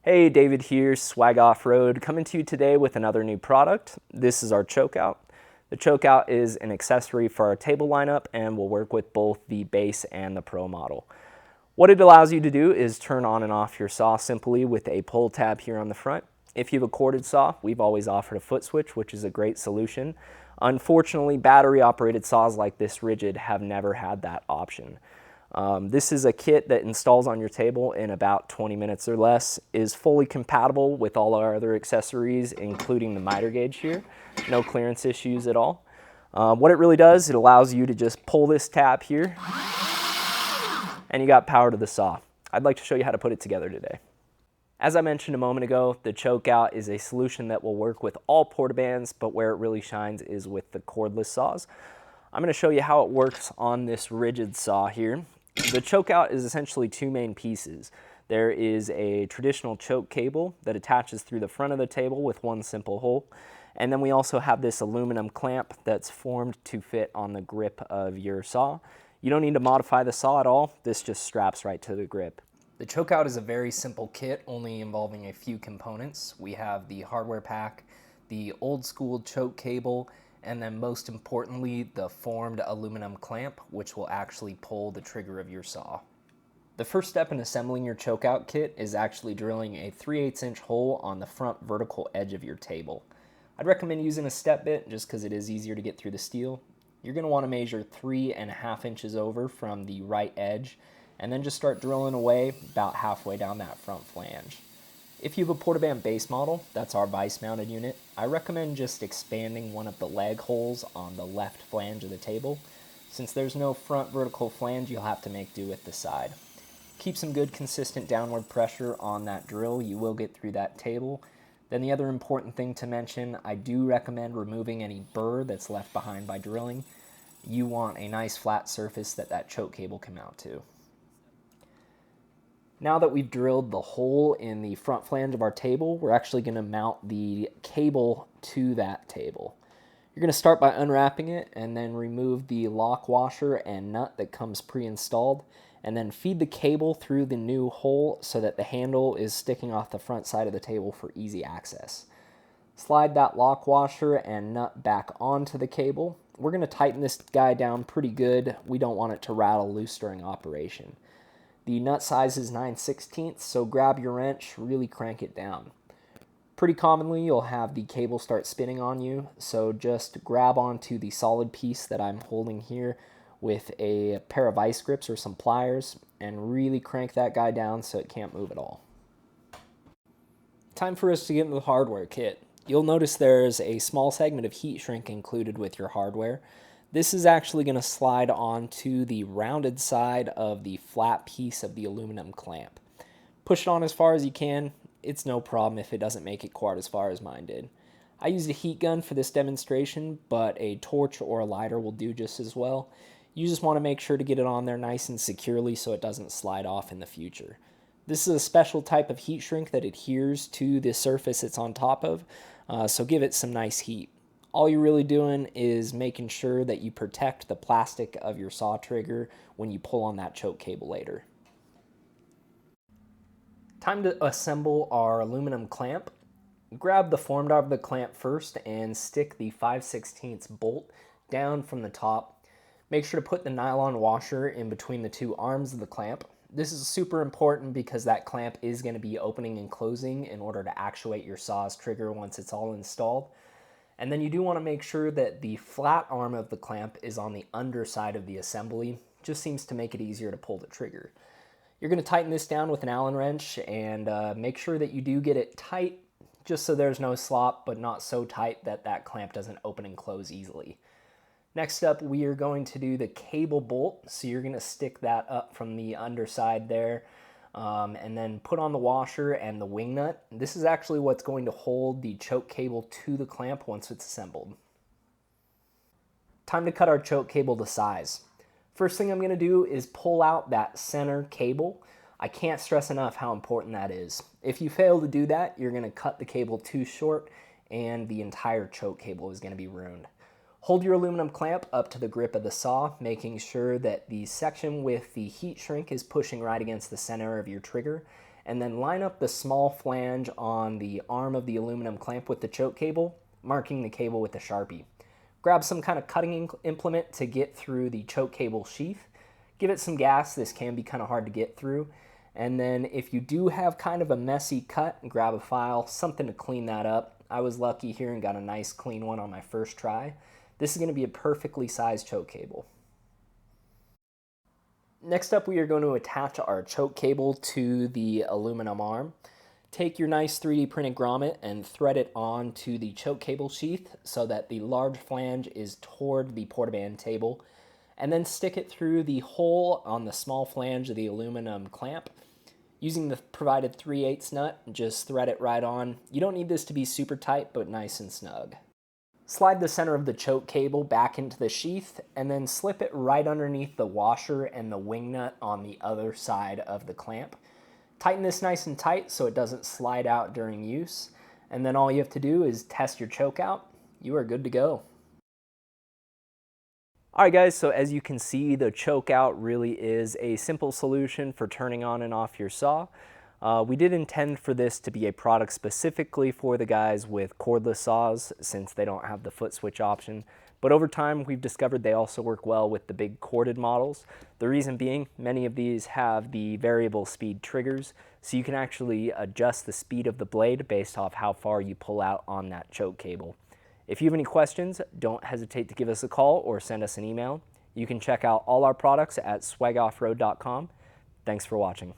Hey, David here, Swag Off-Road, coming to you today with another new product. This is our chokeout. The chokeout is an accessory for our table lineup and will work with both the base and the pro model. What it allows you to do is turn on and off your saw simply with a pull tab here on the front. If you have a corded saw, we've always offered a foot switch, which is a great solution. Unfortunately, battery-operated saws like this Rigid have never had that option. This is a kit that installs on your table in about 20 minutes or less, is fully compatible with all our other accessories, including the miter gauge here. No clearance issues at all. What it really does, it allows you to just pull this tab here, and you got power to the saw. I'd like to show you how to put it together today. As I mentioned a moment ago, the chokeout is a solution that will work with all portabands, but where it really shines is with the cordless saws. I'm going to show you how it works on this Rigid saw here. The chokeout is essentially two main pieces. There is a traditional choke cable that attaches through the front of the table with one simple hole. And then we also have this aluminum clamp that's formed to fit on the grip of your saw. You don't need to modify the saw at all. This just straps right to the grip. The chokeout is a very simple kit, only involving a few components. We have the hardware pack, the old school choke cable, and then most importantly, the formed aluminum clamp, which will actually pull the trigger of your saw. The first step in assembling your chokeout kit is actually drilling a 3/8 inch hole on the front vertical edge of your table. I'd recommend using a step bit just because it is easier to get through the steel. You're going to want to measure 3.5 inches over from the right edge, and then just start drilling away about halfway down that front flange. If you have a Portaband base model, that's our vice mounted unit, I recommend just expanding one of the leg holes on the left flange of the table. Since there's no front vertical flange, you'll have to make do with the side. Keep some good consistent downward pressure on that drill, you will get through that table. Then the other important thing to mention, I do recommend removing any burr that's left behind by drilling. You want a nice flat surface that choke cable can mount to. Now that we've drilled the hole in the front flange of our table, we're actually going to mount the cable to that table. You're going to start by unwrapping it and then remove the lock washer and nut that comes pre-installed, and then feed the cable through the new hole so that the handle is sticking off the front side of the table for easy access. Slide that lock washer and nut back onto the cable. We're going to tighten this guy down pretty good. We don't want it to rattle loose during operation. The nut size is 9/16, so grab your wrench, really crank it down. Pretty commonly, you'll have the cable start spinning on you, so just grab onto the solid piece that I'm holding here with a pair of vice grips or some pliers, and really crank that guy down so it can't move at all. Time for us to get into the hardware kit. You'll notice there's a small segment of heat shrink included with your hardware. This is actually going to slide onto the rounded side of the flat piece of the aluminum clamp. Push it on as far as you can. It's no problem if it doesn't make it quite as far as mine did. I used a heat gun for this demonstration, but a torch or a lighter will do just as well. You just want to make sure to get it on there nice and securely so it doesn't slide off in the future. This is a special type of heat shrink that adheres to the surface it's on top of, so give it some nice heat. All you're really doing is making sure that you protect the plastic of your saw trigger when you pull on that choke cable later. Time to assemble our aluminum clamp. Grab the formed out of the clamp first and stick the 5/16 bolt down from the top. Make sure to put the nylon washer in between the two arms of the clamp. This is super important because that clamp is going to be opening and closing in order to actuate your saw's trigger once it's all installed. And then you do want to make sure that the flat arm of the clamp is on the underside of the assembly. Just seems to make it easier to pull the trigger. You're going to tighten this down with an Allen wrench and make sure that you do get it tight just so there's no slop, but not so tight that that clamp doesn't open and close easily. Next up, we are going to do the cable bolt. So you're going to stick that up from the underside there. And then put on the washer and the wing nut. This is actually what's going to hold the choke cable to the clamp once it's assembled. Time to cut our choke cable to size. First thing I'm going to do is pull out that center cable. I can't stress enough how important that is. If you fail to do that, you're going to cut the cable too short and the entire choke cable is going to be ruined. Hold your aluminum clamp up to the grip of the saw, making sure that the section with the heat shrink is pushing right against the center of your trigger, and then line up the small flange on the arm of the aluminum clamp with the choke cable, marking the cable with a Sharpie. Grab some kind of cutting implement to get through the choke cable sheath. Give it some gas, this can be kind of hard to get through. And then if you do have kind of a messy cut, grab a file, something to clean that up. I was lucky here and got a nice clean one on my first try. This is going to be a perfectly sized choke cable. Next up, we are going to attach our choke cable to the aluminum arm. Take your nice 3D printed grommet and thread it onto the choke cable sheath so that the large flange is toward the portaband table, and then stick it through the hole on the small flange of the aluminum clamp. Using the provided 3/8 nut, just thread it right on. You don't need this to be super tight, but nice and snug. Slide the center of the choke cable back into the sheath and then slip it right underneath the washer and the wing nut on the other side of the clamp. Tighten this nice and tight so it doesn't slide out during use, and then all you have to do is test your choke out. You are good to go. Alright guys, so as you can see, the choke out really is a simple solution for turning on and off your saw. We did intend for this to be a product specifically for the guys with cordless saws, since they don't have the foot switch option. But over time, we've discovered they also work well with the big corded models. The reason being, many of these have the variable speed triggers, so you can actually adjust the speed of the blade based off how far you pull out on that choke cable. If you have any questions, don't hesitate to give us a call or send us an email. You can check out all our products at swagoffroad.com. Thanks for watching.